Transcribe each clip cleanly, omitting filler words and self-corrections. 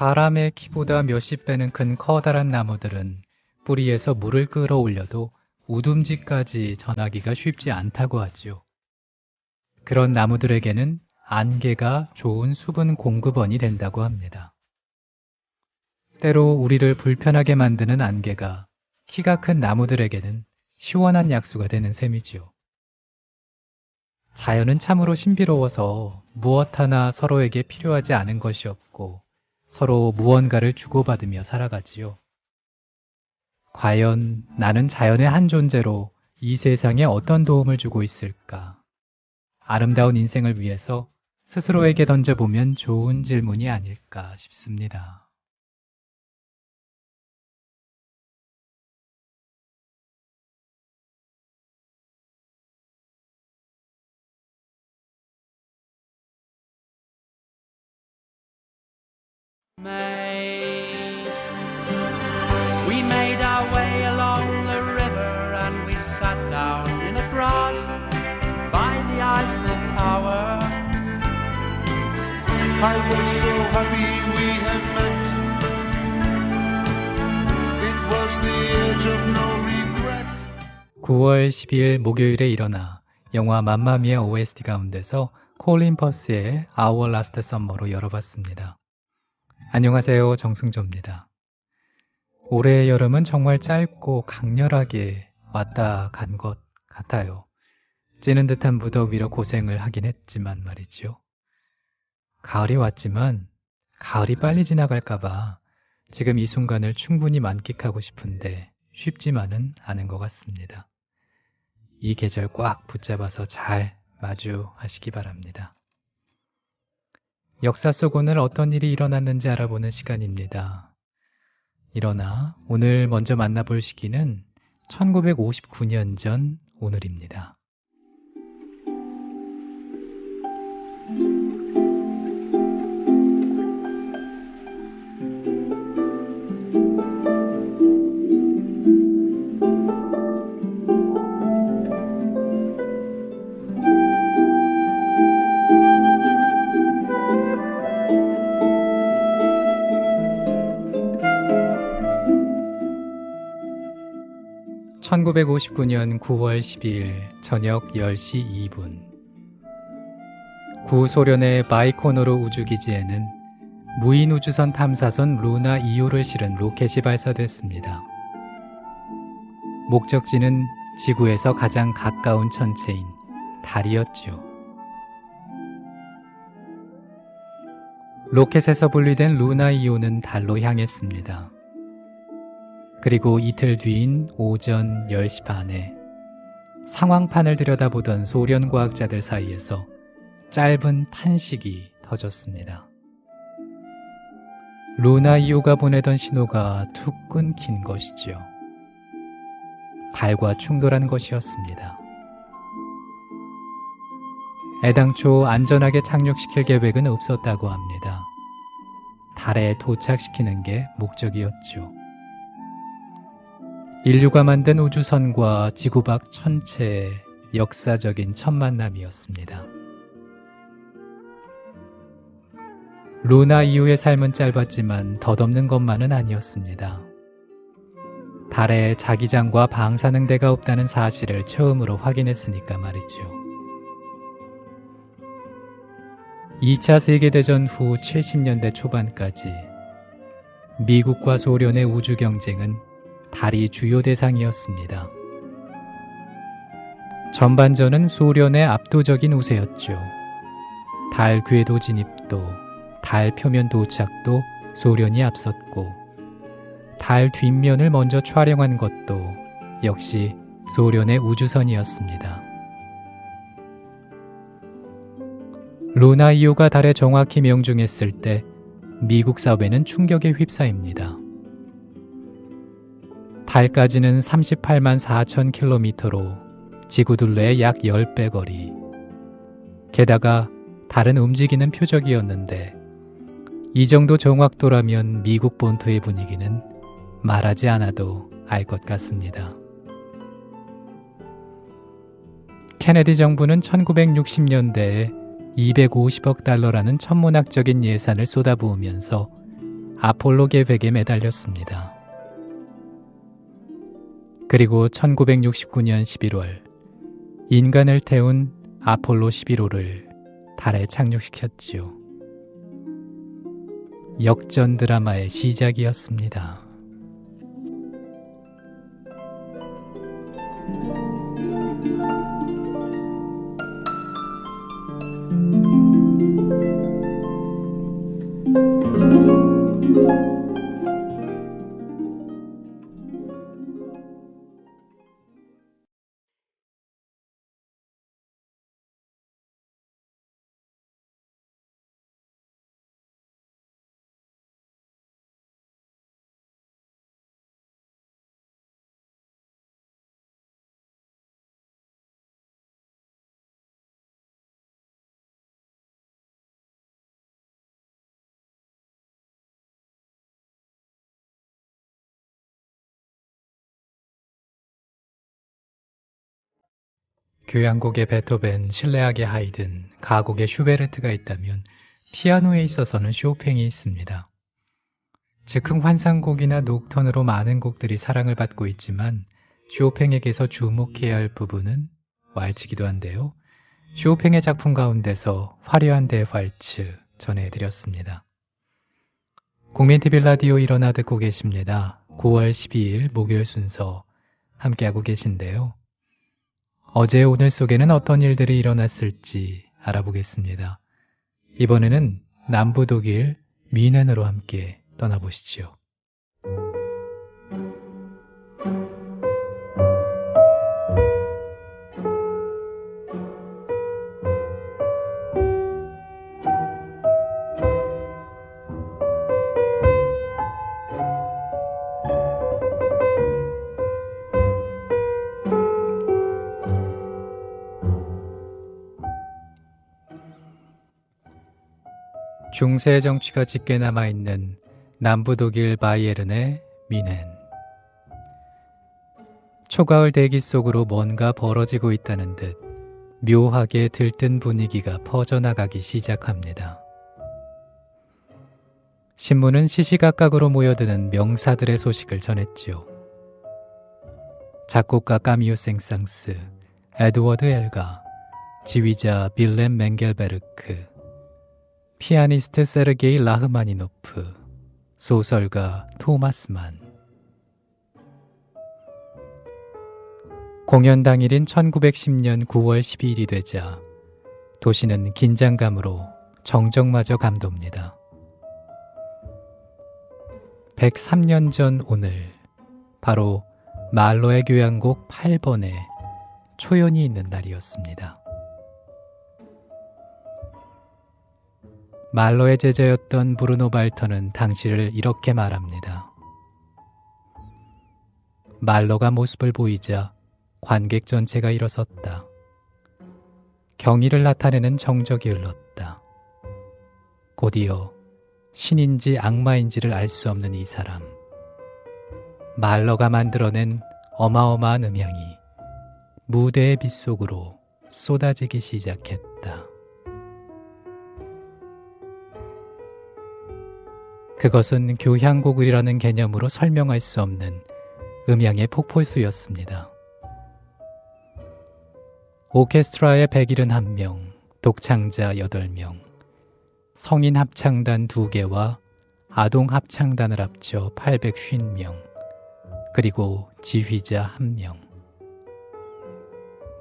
사람의 키보다 몇십 배는 큰 커다란 나무들은 뿌리에서 물을 끌어올려도 우둥지까지 전하기가 쉽지 않다고 하지요. 그런 나무들에게는 안개가 좋은 수분 공급원이 된다고 합니다. 때로 우리를 불편하게 만드는 안개가 키가 큰 나무들에게는 시원한 약수가 되는 셈이지요. 자연은 참으로 신비로워서 무엇 하나 서로에게 필요하지 않은 것이 없고 서로 무언가를 주고받으며 살아가지요. 과연 나는 자연의 한 존재로 이 세상에 어떤 도움을 주고 있을까? 아름다운 인생을 위해서 스스로에게 던져보면 좋은 질문이 아닐까 싶습니다. We made our way along the river and we sat down in the grass by the Eiffel Tower. I was so happy we had met. It was the age of no regret. 9월 12일 목요일에 일어나 영화 맘마미아 OST 가운데서 콜린 퍼스의 Our Last Summer로 열어봤습니다. 안녕하세요, 정승조입니다. 올해의 여름은 정말 짧고 강렬하게 왔다 간 것 같아요. 찌는 듯한 무더위로 고생을 하긴 했지만 말이죠. 가을이 왔지만 가을이 빨리 지나갈까봐 지금 이 순간을 충분히 만끽하고 싶은데 쉽지만은 않은 것 같습니다. 이 계절 꽉 붙잡아서 잘 마주하시기 바랍니다. 역사 속 오늘 어떤 일이 일어났는지 알아보는 시간입니다. 일어나 오늘 먼저 만나볼 시기는 1959년 전 오늘입니다. (1959년 9월 12일) 저녁 10시 2분 구소련의 바이코노르 우주기지에는 무인 우주선 탐사선 루나 2호를 실은 로켓이 발사됐습니다. 목적지는 지구에서 가장 가까운 천체인 달이었죠. 로켓에서 분리된 루나 2호는 달로 향했습니다. 그리고 이틀 뒤인 오전 10시 반에 상황판을 들여다보던 소련 과학자들 사이에서 짧은 탄식이 터졌습니다. 루나 2호가 보내던 신호가 툭 끊긴 것이죠. 달과 충돌한 것이었습니다. 애당초 안전하게 착륙시킬 계획은 없었다고 합니다. 달에 도착시키는 게 목적이었죠. 인류가 만든 우주선과 지구 밖 천체의 역사적인 첫 만남이었습니다. 루나 이후의 삶은 짧았지만 덧없는 것만은 아니었습니다. 달에 자기장과 방사능대가 없다는 사실을 처음으로 확인했으니까 말이죠. 2차 세계대전 후 70년대 초반까지 미국과 소련의 우주 경쟁은 달이 주요 대상이었습니다. 전반전은 소련의 압도적인 우세였죠. 달 궤도 진입도, 달 표면 도착도 소련이 앞섰고 달 뒷면을 먼저 촬영한 것도 역시 소련의 우주선이었습니다. 루나 2호가 달에 정확히 명중했을 때 미국 사회는 충격에 휩싸입니다. 달까지는 38만 4천 킬로미터로 지구 둘레의 약 10배 거리. 게다가 달은 움직이는 표적이었는데 이 정도 정확도라면 미국 본토의 분위기는 말하지 않아도 알 것 같습니다. 케네디 정부는 1960년대에 250억 달러라는 천문학적인 예산을 쏟아부으면서 아폴로 계획에 매달렸습니다. 그리고 1969년 11월 인간을 태운 아폴로 11호를 달에 착륙시켰지요. 역전 드라마의 시작이었습니다. 교향곡의 베토벤, 실내악의 하이든, 가곡의 슈베르트가 있다면 피아노에 있어서는 쇼팽이 있습니다. 즉흥 환상곡이나 녹턴으로 많은 곡들이 사랑을 받고 있지만 쇼팽에게서 주목해야 할 부분은 왈츠기도 한데요. 쇼팽의 작품 가운데서 화려한 대활츠 전해드렸습니다. 국민TV 라디오 일어나 듣고 계십니다. 9월 12일 목요일 순서 함께하고 계신데요. 어제 오늘 속에는 어떤 일들이 일어났을지 알아보겠습니다. 이번에는 남부 독일 뮌헨으로 함께 떠나보시죠. 중세 정취가 짙게 남아있는 남부 독일 바이에른의 뮌헨. 초가을 대기 속으로 뭔가 벌어지고 있다는 듯 묘하게 들뜬 분위기가 퍼져나가기 시작합니다. 신문은 시시각각으로 모여드는 명사들의 소식을 전했죠. 작곡가 까미유 생상스, 에드워드 엘가, 지휘자 빌렘 멘겔베르크, 피아니스트 세르게이 라흐마니노프, 소설가 토마스만. 공연 당일인 1910년 9월 12일이 되자 도시는 긴장감으로 정적마저 감돕니다. 103년 전 오늘, 바로 말로의 교향곡 8번에 초연이 있는 날이었습니다. 말로의 제자였던 브루노 발터는 당시를 이렇게 말합니다. 말로가 모습을 보이자 관객 전체가 일어섰다. 경의를 나타내는 정적이 흘렀다. 곧이어 신인지 악마인지를 알 수 없는 이 사람. 말로가 만들어낸 어마어마한 음향이 무대의 빛 속으로 쏟아지기 시작했다. 그것은 교향곡이라는 개념으로 설명할 수 없는 음향의 폭포수였습니다. 오케스트라의 171명, 독창자 8명, 성인 합창단 2개와 아동 합창단을 합쳐 850명, 그리고 지휘자 1명.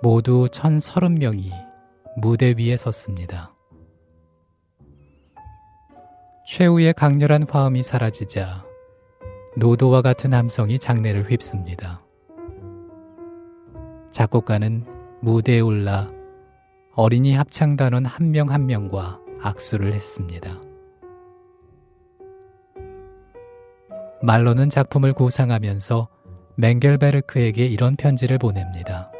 모두 1030명이 무대 위에 섰습니다. 최후의 강렬한 화음이 사라지자 노도와 같은 함성이 장내를 휩습니다. 작곡가는 무대에 올라 어린이 합창단원 한 명 한 명과 악수를 했습니다. 말로는 작품을 구상하면서 멘겔베르크에게 이런 편지를 보냅니다.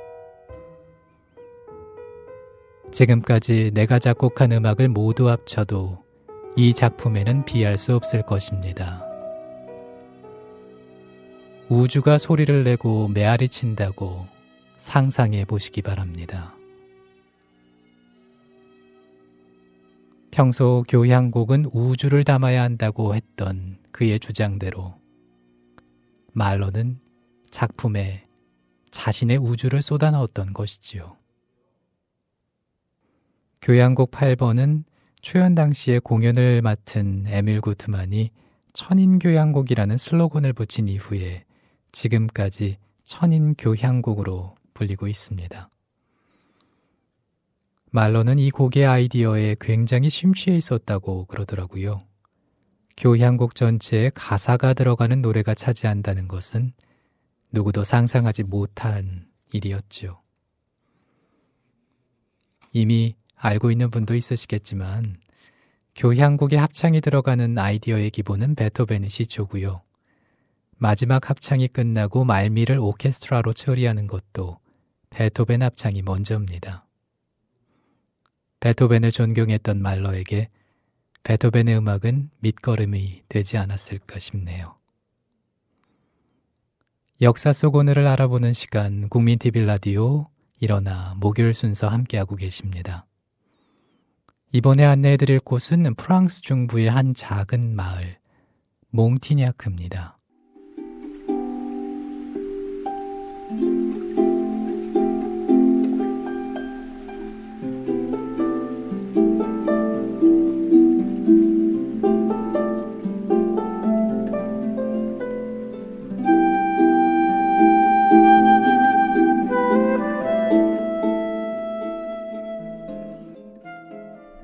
지금까지 내가 작곡한 음악을 모두 합쳐도 이 작품에는 비할 수 없을 것입니다. 우주가 소리를 내고 메아리 친다고 상상해 보시기 바랍니다. 평소 교향곡은 우주를 담아야 한다고 했던 그의 주장대로 말로는 작품에 자신의 우주를 쏟아넣었던 것이지요. 교향곡 8번은 초연 당시에 공연을 맡은 에밀 구트만이 천인교향곡이라는 슬로건을 붙인 이후에 지금까지 천인교향곡으로 불리고 있습니다. 말로는 이 곡의 아이디어에 굉장히 심취해 있었다고 그러더라고요. 교향곡 전체에 가사가 들어가는 노래가 차지한다는 것은 누구도 상상하지 못한 일이었죠. 이미 알고 있는 분도 있으시겠지만 교향곡에 합창이 들어가는 아이디어의 기본은 베토벤의 시초고요. 마지막 합창이 끝나고 말미를 오케스트라로 처리하는 것도 베토벤 합창이 먼저입니다. 베토벤을 존경했던 말러에게 베토벤의 음악은 밑거름이 되지 않았을까 싶네요. 역사 속 오늘을 알아보는 시간 국민TV 라디오 일어나 목요일 순서 함께하고 계십니다. 이번에 안내해드릴 곳은 프랑스 중부의 한 작은 마을 몽티냐크입니다.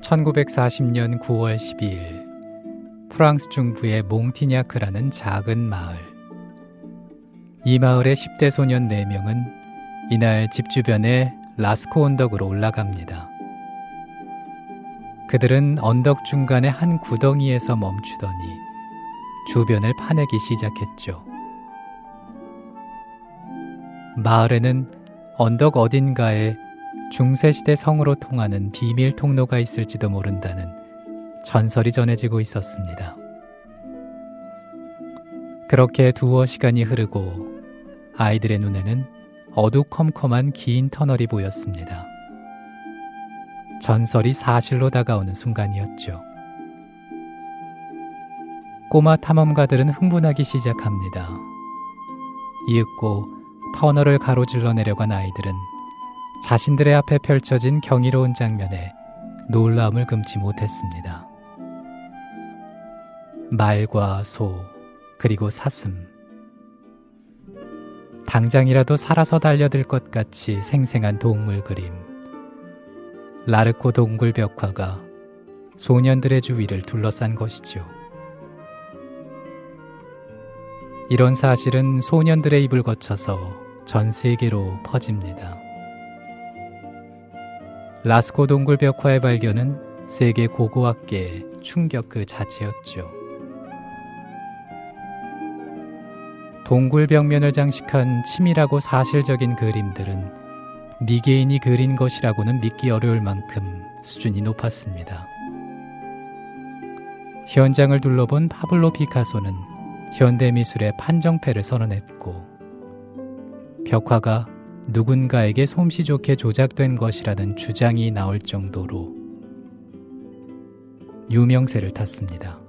(1940년 9월 12일) 프랑스 중부의 몽티냐크라는 작은 마을. 이 마을의 10대 소년 4명은 이날 집 주변의 라스코 언덕으로 올라갑니다. 그들은 언덕 중간의 한 구덩이에서 멈추더니 주변을 파내기 시작했죠. 마을에는 언덕 어딘가에 중세시대 성으로 통하는 비밀 통로가 있을지도 모른다는 전설이 전해지고 있었습니다. 그렇게 두어 시간이 흐르고 아이들의 눈에는 어두컴컴한 긴 터널이 보였습니다. 전설이 사실로 다가오는 순간이었죠. 꼬마 탐험가들은 흥분하기 시작합니다. 이윽고 터널을 가로질러 내려간 아이들은 자신들의 앞에 펼쳐진 경이로운 장면에 놀라움을 금치 못했습니다. 말과 소, 그리고 사슴. 당장이라도 살아서 달려들 것 같이 생생한 동물 그림. 라르코 동굴 벽화가 소년들의 주위를 둘러싼 것이죠. 이런 사실은 소년들의 입을 거쳐서 전 세계로 퍼집니다. 라스코 동굴 벽화의 발견은 세계 고고학계의 충격 그 자체였죠. 동굴 벽면을 장식한 치밀하고 사실적인 그림들은 미개인이 그린 것이라고는 믿기 어려울 만큼 수준이 높았습니다. 현장을 둘러본 파블로 피카소는 현대미술의 판정패를 선언했고, 벽화가 누군가에게 솜씨 좋게 조작된 것이라는 주장이 나올 정도로 유명세를 탔습니다.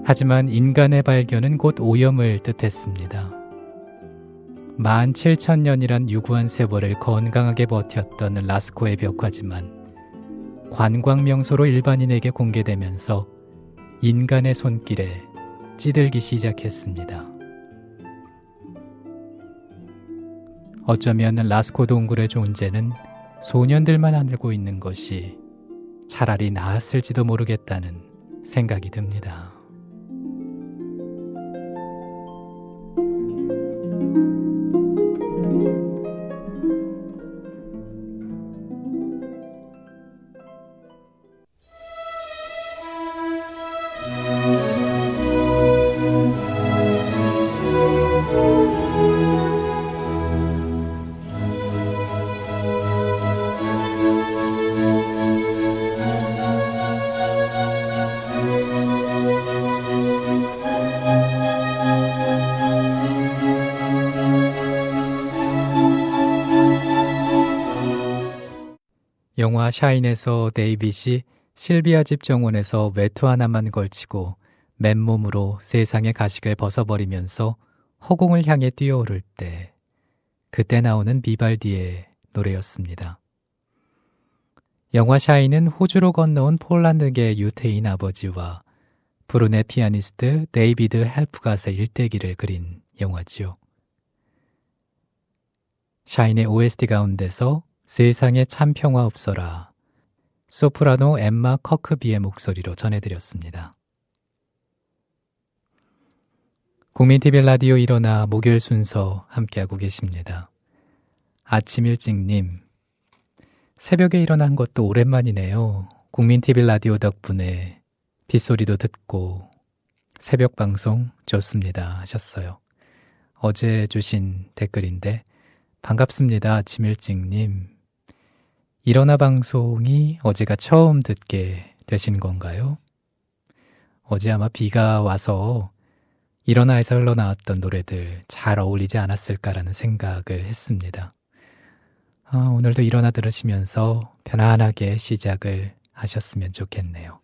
하지만 인간의 발견은 곧 오염을 뜻했습니다. 17,000년이란 유구한 세월을 건강하게 버텼던 라스코의 벽화지만 관광명소로 일반인에게 공개되면서 인간의 손길에 찌들기 시작했습니다. 어쩌면 라스코 동굴의 존재는 소년들만 알고 있는 것이 차라리 나았을지도 모르겠다는 생각이 듭니다. 영화 샤인에서 데이빗이 실비아 집 정원에서 외투 하나만 걸치고 맨몸으로 세상의 가식을 벗어버리면서 허공을 향해 뛰어오를 때 그때 나오는 비발디의 노래였습니다. 영화 샤이는 호주로 건너온 폴란드계 유태인 아버지와 브루네 피아니스트 데이비드 헬프갓의 일대기를 그린 영화지요. 샤인의 OST 가운데서 세상에 참 평화 없어라 소프라노 엠마 커크비의 목소리로 전해드렸습니다. 국민TV 라디오 일어나 목요일 순서 함께하고 계십니다. 아침 일찍님, 새벽에 일어난 것도 오랜만이네요. 국민TV 라디오 덕분에 빗소리도 듣고 새벽 방송 좋습니다 하셨어요. 어제 주신 댓글인데 반갑습니다. 아침 일찍님. 일어나 방송이 어제가 처음 듣게 되신 건가요? 어제 아마 비가 와서 일어나에서 흘러나왔던 노래들 잘 어울리지 않았을까라는 생각을 했습니다. 오늘도 일어나 들으시면서 편안하게 시작을 하셨으면 좋겠네요.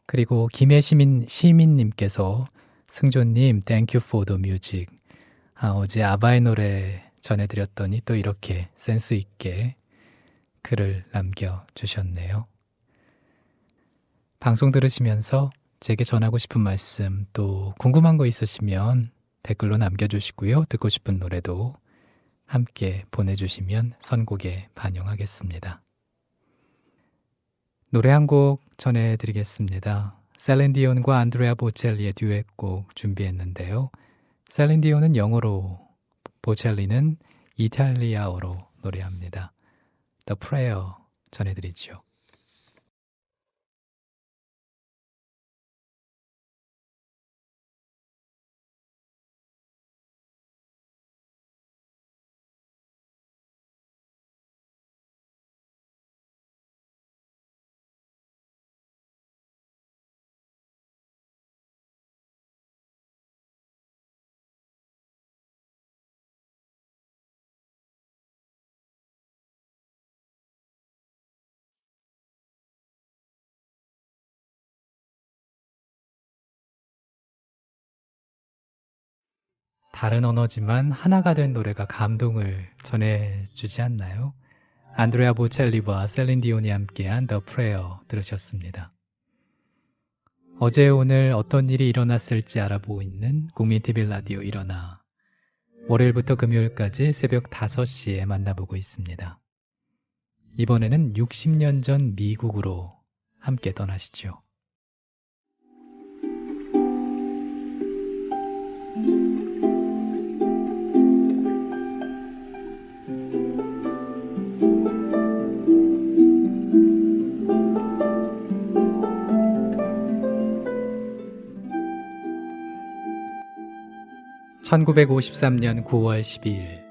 그리고 시민님께서 승조님, thank you for the music. 어제 아바의 노래 전해드렸더니 또 이렇게 센스 있게 글을 남겨주셨네요. 방송 들으시면서 제게 전하고 싶은 말씀 또 궁금한 거 있으시면 댓글로 남겨주시고요. 듣고 싶은 노래도 함께 보내주시면 선곡에 반영하겠습니다. 노래 한 곡 전해드리겠습니다. 셀린 디온과 안드레아 보첼리의 듀엣곡 준비했는데요. 셀린 디온은 영어로, 보첼리는 이탈리아어로 노래합니다. The Prayer 전해드리죠. 다른 언어지만 하나가 된 노래가 감동을 전해주지 않나요? 안드레아 보첼리와 셀린 디온이 함께한 The Prayer 들으셨습니다. 어제 오늘 어떤 일이 일어났을지 알아보고 있는 국민TV 라디오 일어나 월요일부터 금요일까지 새벽 5시에 만나보고 있습니다. 이번에는 60년 전 미국으로 함께 떠나시죠. (1953년 9월 12일)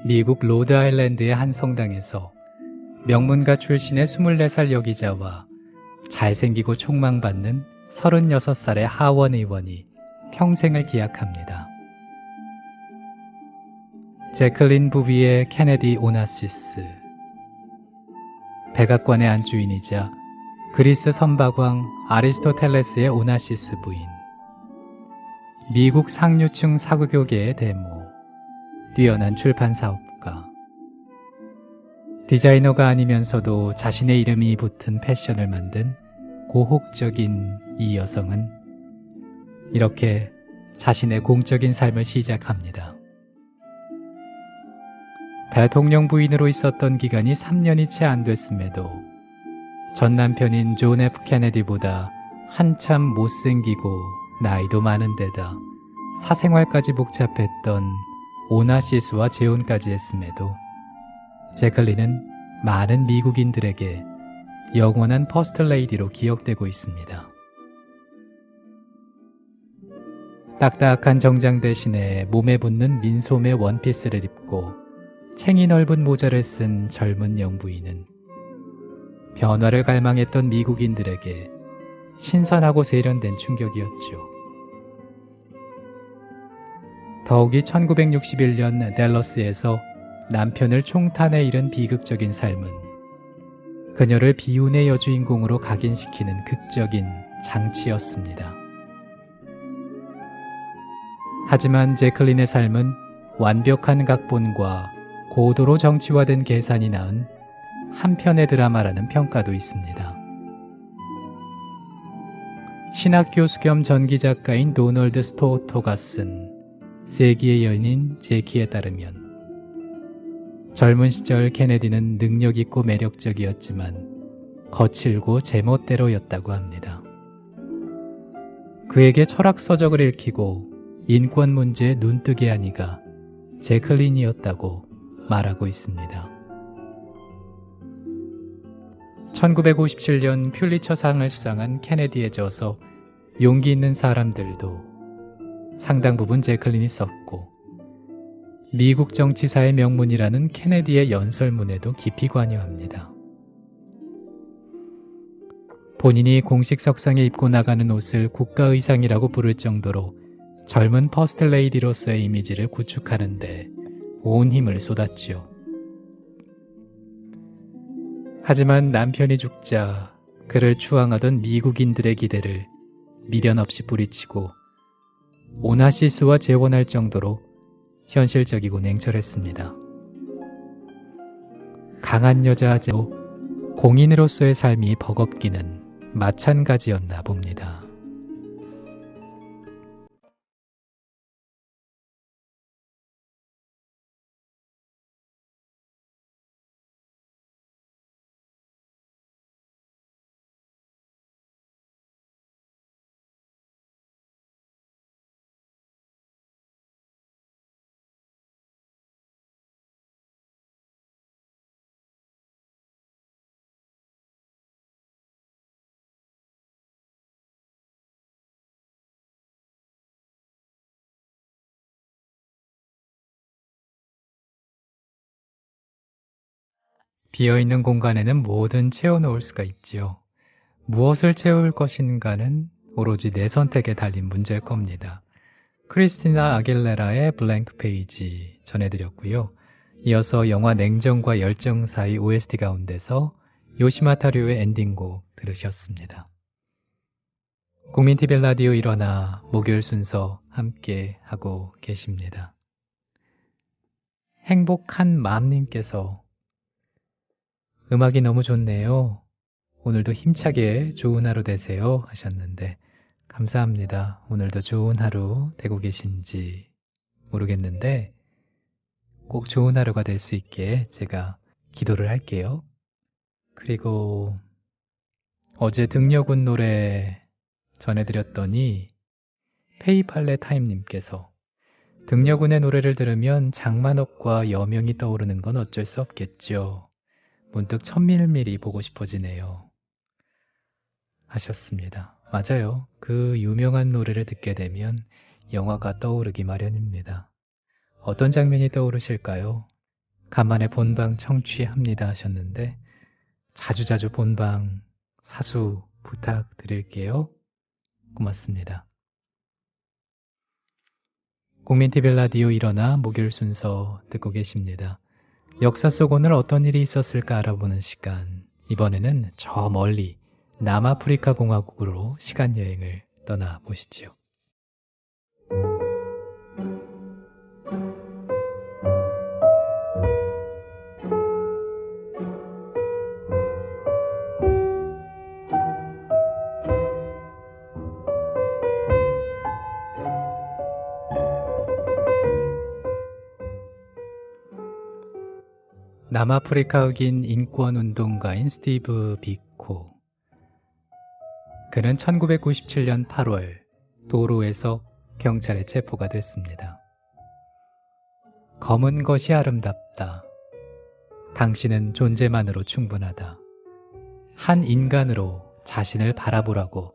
미국 로드아일랜드의 한 성당에서 명문가 출신의 24살 여기자와 잘생기고 촉망받는 36살의 하원 의원이 평생을 기약합니다. 제클린 부비의 케네디 오나시스, 백악관의 안주인이자 그리스 선박왕 아리스토텔레스의 오나시스 부인, 미국 상류층 사교계의 대모, 뛰어난 출판 사업가, 디자이너가 아니면서도 자신의 이름이 붙은 패션을 만든 고혹적인 이 여성은 이렇게 자신의 공적인 삶을 시작합니다. 대통령 부인으로 있었던 기간이 3년이 채 안 됐음에도 전 남편인 존 F 케네디보다 한참 못생기고 나이도 많은 데다 사생활까지 복잡했던 오나시스와 재혼까지 했음에도 제클린은 많은 미국인들에게 영원한 퍼스트레이디로 기억되고 있습니다. 딱딱한 정장 대신에 몸에 붙는 민소매 원피스를 입고 챙이 넓은 모자를 쓴 젊은 영부인은 변화를 갈망했던 미국인들에게 신선하고 세련된 충격이었죠. 더욱이 1961년 댈러스에서 남편을 총탄에 잃은 비극적인 삶은 그녀를 비운의 여주인공으로 각인시키는 극적인 장치였습니다. 하지만 제클린의 삶은 완벽한 각본과 고도로 정치화된 계산이 낳은 한편의 드라마라는 평가도 있습니다. 신학 교수 겸 전기작가인 도널드 스토어토가 쓴 세기의 연인 제키에 따르면 젊은 시절 케네디는 능력있고 매력적이었지만 거칠고 제멋대로였다고 합니다. 그에게 철학서적을 읽히고 인권 문제에 눈뜨게 한 이가 제클린이었다고 말하고 있습니다. 1957년 퓰리처상을 수상한 케네디에 져서 용기 있는 사람들도 상당 부분 제클린이 썼고 미국 정치사의 명문이라는 케네디의 연설문에도 깊이 관여합니다. 본인이 공식 석상에 입고 나가는 옷을 국가의상이라고 부를 정도로 젊은 퍼스트레이디로서의 이미지를 구축하는데 온 힘을 쏟았지요. 하지만 남편이 죽자 그를 추앙하던 미국인들의 기대를 미련 없이 뿌리치고 오나시스와 재혼할 정도로 현실적이고 냉철했습니다. 강한 여자제로 공인으로서의 삶이 버겁기는 마찬가지였나 봅니다. 비어있는 공간에는 뭐든 채워놓을 수가 있지요. 무엇을 채울 것인가는 오로지 내 선택에 달린 문제일 겁니다. 크리스티나 아길레라의 블랭크 페이지 전해드렸고요. 이어서 영화 냉정과 열정 사이 OST 가운데서 요시마타료의 엔딩곡 들으셨습니다. 국민TV 라디오 일어나 목요일 순서 함께 하고 계십니다. 행복한 맘님께서 음악이 너무 좋네요. 오늘도 힘차게 좋은 하루 되세요 하셨는데 감사합니다. 오늘도 좋은 하루 되고 계신지 모르겠는데 꼭 좋은 하루가 될 수 있게 제가 기도를 할게요. 그리고 어제 등려군 노래 전해드렸더니 페이팔레 타임님께서 등려군의 노래를 들으면 장만옥과 여명이 떠오르는 건 어쩔 수 없겠죠. 문득 천밀밀이 보고 싶어지네요. 하셨습니다. 맞아요. 그 유명한 노래를 듣게 되면 영화가 떠오르기 마련입니다. 어떤 장면이 떠오르실까요? 간만에 본방 청취합니다 하셨는데 자주자주 본방 사수 부탁드릴게요. 고맙습니다. 국민TV 라디오 일어나 목요일 순서 듣고 계십니다. 역사 속 오늘 어떤 일이 있었을까 알아보는 시간. 이번에는 저 멀리 남아프리카 공화국으로 시간여행을 떠나보시죠. 남아프리카 흑인 인권운동가인 스티브 비코. 그는 1997년 8월 도로에서 경찰에 체포가 됐습니다. 검은 것이 아름답다. 당신은 존재만으로 충분하다. 한 인간으로 자신을 바라보라고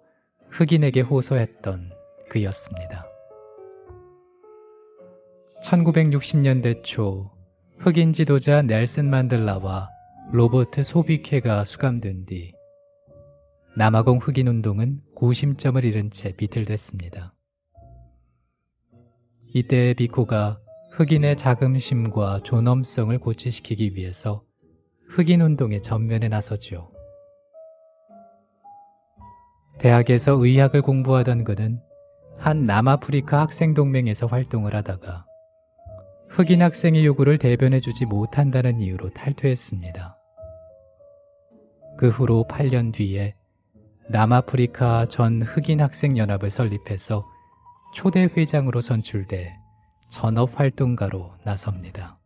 흑인에게 호소했던 그였습니다. 1960년대 초 흑인 지도자 넬슨 만델라와 로버트 소비케가 수감된 뒤 남아공 흑인운동은 구심점을 잃은 채 비틀댔습니다. 이때 비코가 흑인의 자긍심과 존엄성을 고취시키기 위해서 흑인 운동의 전면에 나서죠. 대학에서 의학을 공부하던 그는 한 남아프리카 학생동맹에서 활동을 하다가 흑인 학생의 요구를 대변해주지 못한다는 이유로 탈퇴했습니다. 그 후로 8년 뒤에 남아프리카 전 흑인 학생연합을 설립해서 초대 회장으로 선출돼 전업활동가로 나섭니다.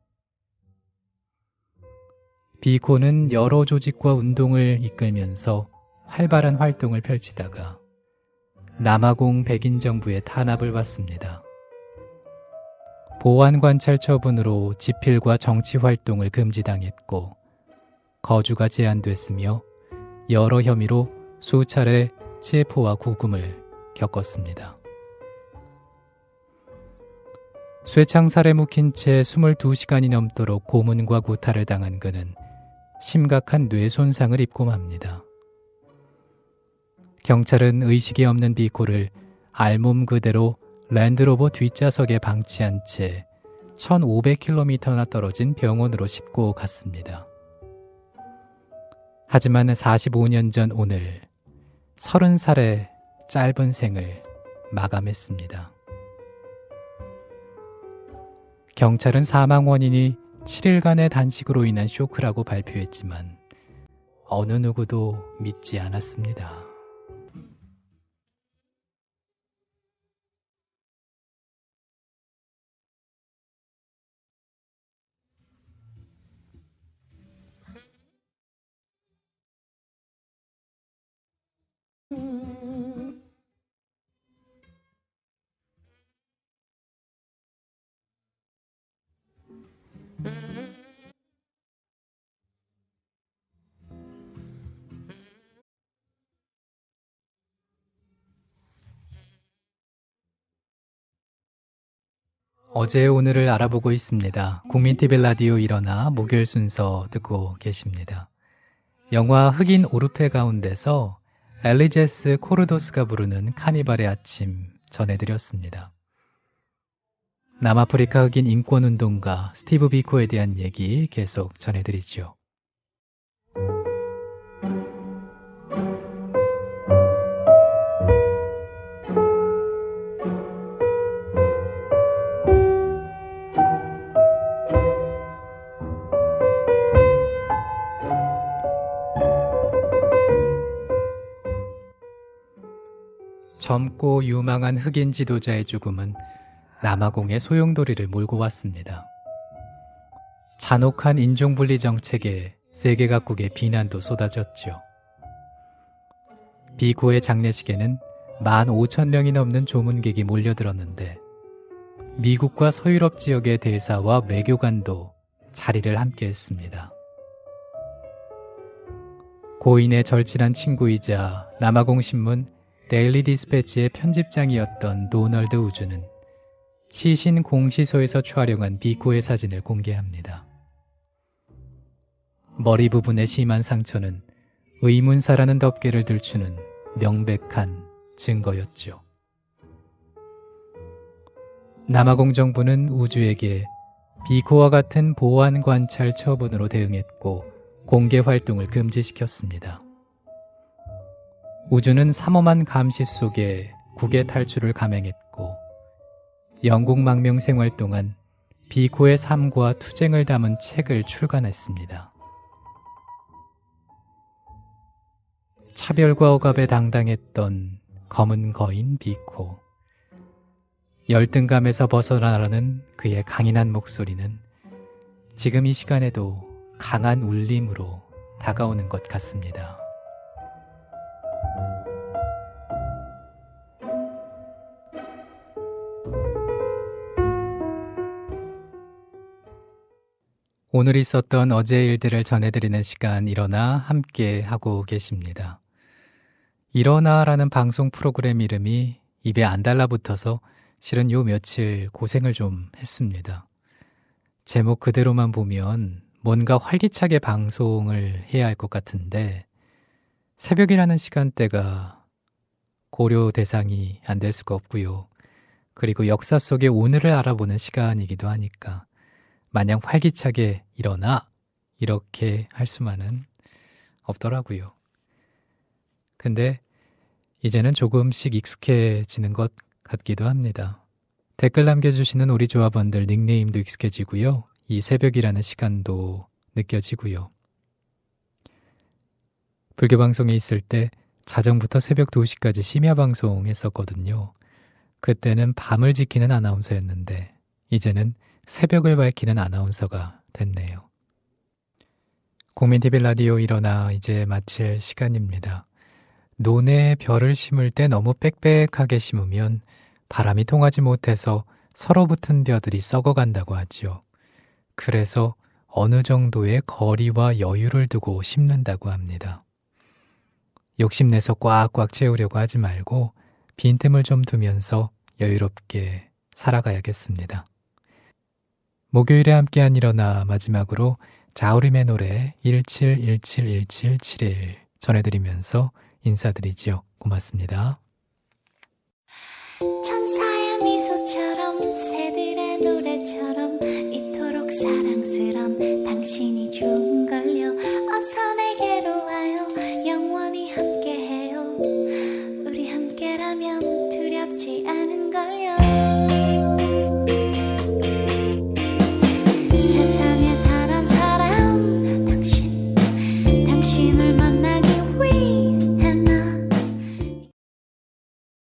비코는 여러 조직과 운동을 이끌면서 활발한 활동을 펼치다가 남아공 백인 정부의 탄압을 받습니다. 보안관찰 처분으로 집필과 정치활동을 금지당했고 거주가 제한됐으며 여러 혐의로 수차례 체포와 구금을 겪었습니다. 쇠창살에 묵힌 채 22시간이 넘도록 고문과 구타를 당한 그는 심각한 뇌 손상을 입고 맙니다. 경찰은 의식이 없는 비코를 알몸 그대로 랜드로버 뒷좌석에 방치한 채 1500km나 떨어진 병원으로 싣고 갔습니다. 하지만 45년 전 오늘 30살의 짧은 생을 마감했습니다. 경찰은 사망 원인이 7일간의 단식으로 인한 쇼크라고 발표했지만 어느 누구도 믿지 않았습니다. 어제 오늘을 알아보고 있습니다. 국민TV 라디오 일어나 목요일 순서 듣고 계십니다. 영화 흑인 오르페 가운데서 엘리제스 코르도스가 부르는 카니발의 아침 전해드렸습니다. 남아프리카 흑인 인권운동가 스티브 비코에 대한 얘기 계속 전해드리죠. 젊고 유망한 흑인 지도자의 죽음은 남아공의 소용돌이를 몰고 왔습니다. 잔혹한 인종분리 정책에 세계 각국의 비난도 쏟아졌죠. 비코의 장례식에는 15,000명이 넘는 조문객이 몰려들었는데 미국과 서유럽 지역의 대사와 외교관도 자리를 함께했습니다. 고인의 절친한 친구이자 남아공신문 데일리 디스패치의 편집장이었던 도널드 우주는 시신 공시소에서 촬영한 비코의 사진을 공개합니다. 머리 부분의 심한 상처는 의문사라는 덮개를 들추는 명백한 증거였죠. 남아공 정부는 우주에게 비코와 같은 보안 관찰 처분으로 대응했고 공개 활동을 금지시켰습니다. 우주는 삼엄한 감시 속에 국외 탈출을 감행했고 영국 망명 생활 동안 비코의 삶과 투쟁을 담은 책을 출간했습니다. 차별과 억압에 당당했던 검은 거인 비코. 열등감에서 벗어나라는 그의 강인한 목소리는 지금 이 시간에도 강한 울림으로 다가오는 것 같습니다. 오늘 있었던 어제의 일들을 전해드리는 시간 일어나 함께 하고 계십니다. 일어나라는 방송 프로그램 이름이 입에 안 달라붙어서 실은 요 며칠 고생을 좀 했습니다. 제목 그대로만 보면 뭔가 활기차게 방송을 해야 할 것 같은데 새벽이라는 시간대가 고려 대상이 안 될 수가 없고요. 그리고 역사 속의 오늘을 알아보는 시간이기도 하니까 마냥 활기차게 일어나 이렇게 할 수만은 없더라고요. 근데 이제는 조금씩 익숙해지는 것 같기도 합니다. 댓글 남겨주시는 우리 조합원들 닉네임도 익숙해지고요. 이 새벽이라는 시간도 느껴지고요. 불교 방송에 있을 때 자정부터 새벽 2시까지 심야 방송 했었거든요. 그때는 밤을 지키는 아나운서였는데 이제는 새벽을 밝히는 아나운서가 됐네요. 국민TV 라디오 일어나 이제 마칠 시간입니다. 논에 별을 심을 때 너무 빽빽하게 심으면 바람이 통하지 못해서 서로 붙은 벼들이 썩어간다고 하지요. 그래서 어느 정도의 거리와 여유를 두고 심는다고 합니다. 욕심내서 꽉꽉 채우려고 하지 말고 빈틈을 좀 두면서 여유롭게 살아가야겠습니다. 목요일에 함께한 일어나 마지막으로 자우림의 노래 17171771 전해드리면서 인사드리지요. 고맙습니다. 천사의 미소처럼 새들의 노래처럼 이토록 사랑스런 당신이 좋은걸요. 어서 내게로 와요. 영원히 함께해요. 우리 함께라면 두렵지 않은걸요.